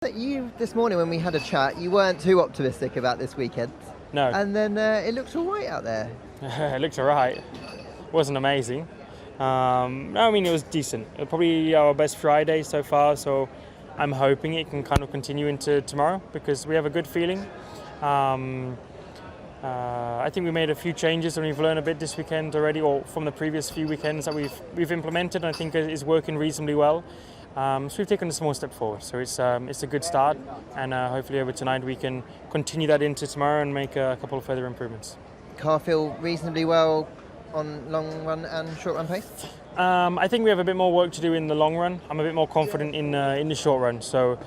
You, this morning when we had a chat, you weren't too optimistic about this weekend. No. And then it looks all right out there. It looks all right. It wasn't amazing. No, I mean, it was decent. It was probably our best Friday so far, so I'm hoping it can kind of continue into tomorrow because we have a good feeling. I think we made a few changes and we've learned a bit this weekend already, or from the previous few weekends that we've implemented, and I think it's working reasonably well. So we've taken a small step forward. So it's a good start, and hopefully over tonight we can continue that into tomorrow and make a couple of further improvements. Car feel reasonably well on long run and short run pace? I think we have a bit more work to do in the long run. I'm a bit more confident in the short run. So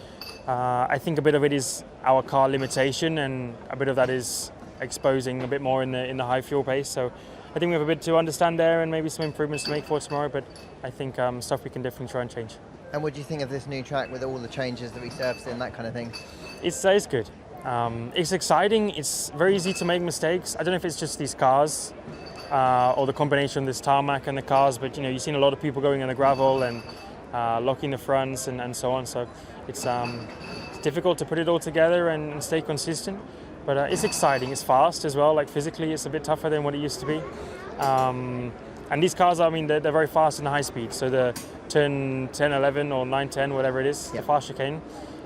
I think a bit of it is our car limitation, and a bit of that is exposing a bit more in the high fuel pace. So I think we have a bit to understand there and maybe some improvements to make for tomorrow, but I think stuff we can definitely try and change. And what do you think of this new track with all the changes that we surfaced in, that kind of thing? It's good. It's exciting. It's very easy to make mistakes. I don't know if it's just these cars or the combination of this tarmac and the cars, but you've seen a lot of people going on the gravel and locking the fronts and so on. So it's difficult to put it all together and stay consistent. But it's exciting. It's fast as well. Like physically, it's a bit tougher than what it used to be. And these cars, I mean, they're very fast in the high speed. So the turn 10, 11 or 9, 10, whatever it is, the fast chicane,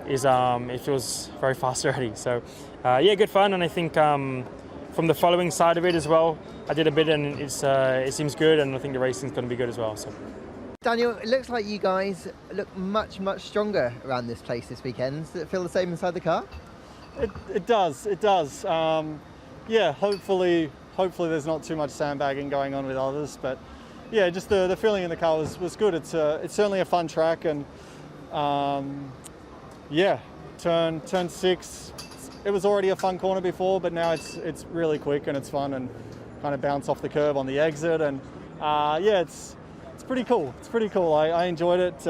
is it feels very fast already. So good fun. And I think from the following side of it as well, I did a bit and it seems good. And I think the racing's going to be good as well. So. Daniel, it looks like you guys look much, much stronger around this place this weekend. Does it feel the same inside the car? It does. Hopefully there's not too much sandbagging going on with others, but yeah, just the feeling in the car was good. It's certainly a fun track, and turn 6, it was already a fun corner before, but now it's really quick and it's fun and kind of bounce off the curb on the exit, and it's pretty cool. I enjoyed it.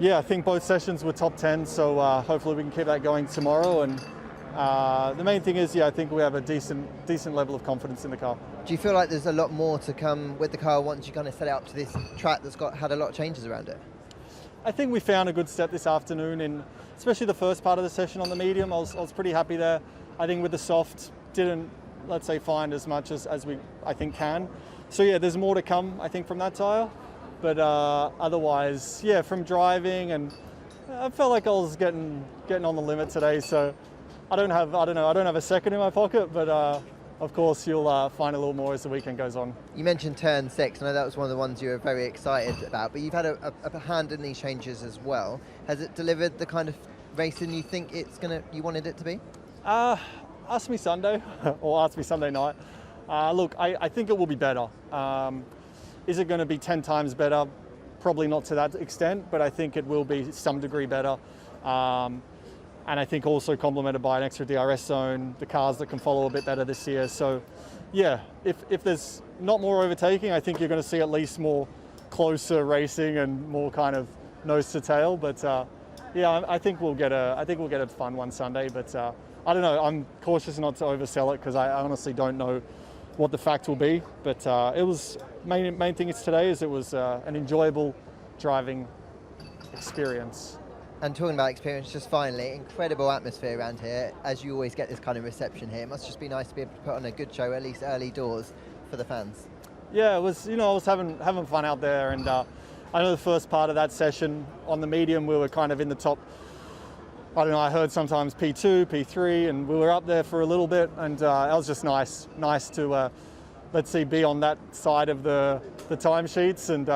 I think both sessions were top 10, so hopefully we can keep that going tomorrow. And the main thing is, I think we have a decent level of confidence in the car. Do you feel like there's a lot more to come with the car once you kind of set it up to this track that's had a lot of changes around it? I think we found a good step this afternoon, in especially the first part of the session on the medium. I was pretty happy there. I think with the soft, didn't, let's say, find as much as we, I think, can. So yeah, there's more to come, I think, from that tyre. But otherwise, from driving, and I felt like I was getting on the limit today. So I don't have a second in my pocket, but of course you'll find a little more as the weekend goes on. You mentioned turn 6. I know that was one of the ones you were very excited about, but you've had a hand in these changes as well. Has it delivered the kind of racing you think you wanted it to be? Ask me Sunday, or ask me Sunday night. Look, I think it will be better. Is it going to be 10 times better? Probably not to that extent, but I think it will be some degree better. And I think also complemented by an extra DRS zone, the cars that can follow a bit better this year. So yeah, if there's not more overtaking, I think you're going to see at least more closer racing and more kind of nose to tail. But I think we'll get a fun one Sunday. But I don't know. I'm cautious not to oversell it because I honestly don't know what the fact will be. But it was main thing today is it was an enjoyable driving experience. And talking about experience, just finally, incredible atmosphere around here. As you always get this kind of reception here, it must just be nice to be able to put on a good show, at least early doors, for the fans. Yeah, it was. I was having fun out there, and I know the first part of that session on the medium, we were kind of in the top. I don't know. I heard sometimes P2, P3, and we were up there for a little bit, and it was just nice to let's see, be on that side of the timesheets, and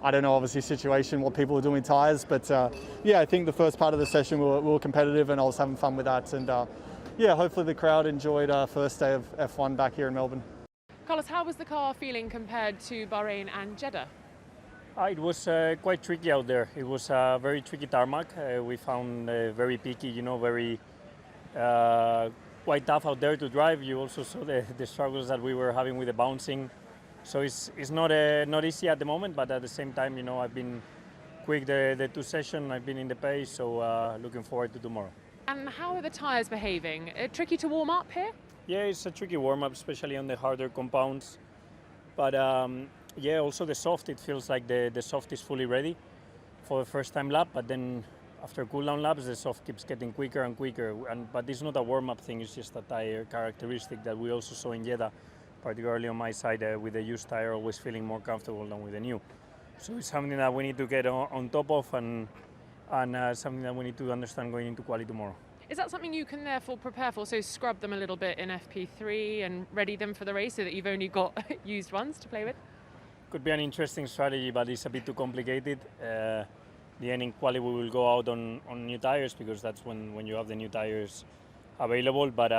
I don't know, obviously, situation, what people are doing with tyres, but I think the first part of the session we were competitive, and I was having fun with that, and hopefully the crowd enjoyed our first day of F1 back here in Melbourne. Carlos, how was the car feeling compared to Bahrain and Jeddah? It was quite tricky out there. It was a very tricky tarmac. We found very picky, very quite tough out there to drive. You also saw the struggles that we were having with the bouncing. So it's not easy at the moment, but at the same time, I've been quick the 2 sessions. I've been in the pace, so looking forward to tomorrow. And how are the tyres behaving? Tricky to warm up here? Yeah, it's a tricky warm-up, especially on the harder compounds. But also the soft, it feels like the soft is fully ready for the first time lap, but then after cooldown laps, the soft keeps getting quicker and quicker. But it's not a warm-up thing; it's just a tire characteristic that we also saw in Jeddah, particularly on my side with the used tire, always feeling more comfortable than with the new. So it's something that we need to get on top of, and something that we need to understand going into quali tomorrow. Is that something you can therefore prepare for? So scrub them a little bit in FP3 and ready them for the race so that you've only got used ones to play with? Could be an interesting strategy, but it's a bit too complicated. The end in quali we will go out on new tires, because that's when you have the new tires available. But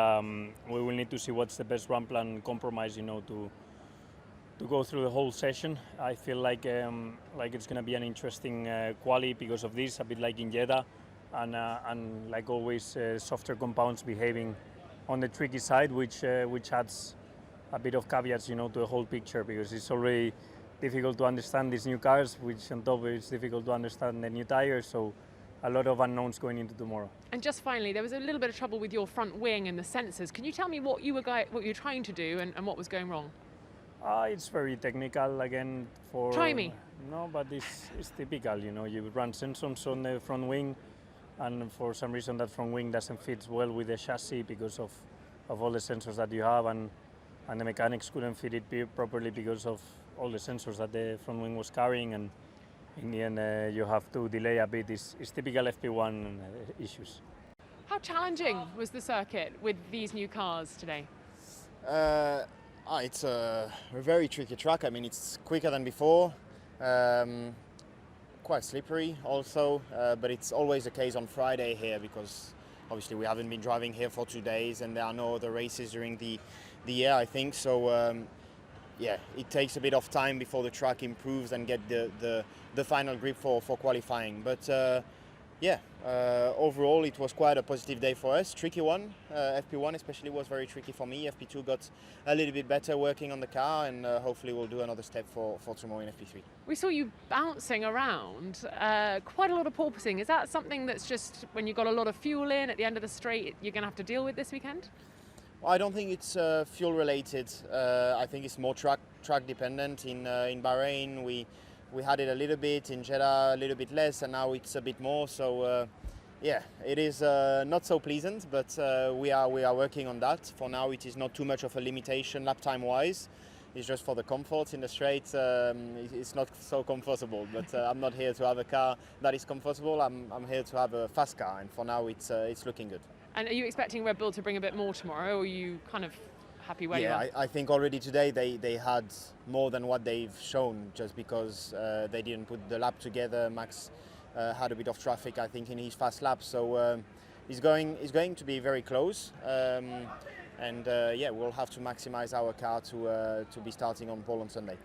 we will need to see what's the best run plan compromise, to go through the whole session. I feel like it's going to be an interesting quali because of this, a bit like in Jeddah, and like always, softer compounds behaving on the tricky side, which adds a bit of caveats, to the whole picture, because it's already difficult to understand these new cars, which on top it's difficult to understand the new tires. So a lot of unknowns going into tomorrow. And just finally, there was a little bit of trouble with your front wing and the sensors. Can you tell me what you were trying to do and what was going wrong? It's very technical again. Try me. No, but it's typical. You run sensors on the front wing, and for some reason that front wing doesn't fit well with the chassis because of all the sensors that you have, and the mechanics couldn't fit it properly because of all the sensors that the front wing was carrying, and in the end you have to delay a bit. It's typical FP1 issues. How challenging was the circuit with these new cars today? It's a very tricky track. I mean, it's quicker than before, quite slippery also, but it's always the case on Friday here, because obviously we haven't been driving here for 2 days and there are no other races during the year, I think. So it takes a bit of time before the track improves and get the final grip for qualifying. But overall it was quite a positive day for us. Tricky one. FP1 especially was very tricky for me. FP2 got a little bit better working on the car, and hopefully we'll do another step for tomorrow in FP3. We saw you bouncing around, quite a lot of porpoising. Is that something that's just when you've got a lot of fuel in at the end of the straight, you're going to have to deal with this weekend? Well, I don't think it's fuel related. I think it's more track dependent. In Bahrain we had it a little bit, in Jeddah a little bit less, and now it's a bit more. So it is not so pleasant, but we are working on that. For now it is not too much of a limitation lap time wise. It's just for the comfort in the straight. It's not so comfortable, but I'm not here to have a car that is comfortable. I'm here to have a fast car, and for now it's looking good. And are you expecting Red Bull to bring a bit more tomorrow, or are you kind of happy where you are? I think already today they had more than what they've shown, just because they didn't put the lap together. Max had a bit of traffic, I think, in his fast lap, so it's going to be very close. We'll have to maximize our car to be starting on pole on Sunday.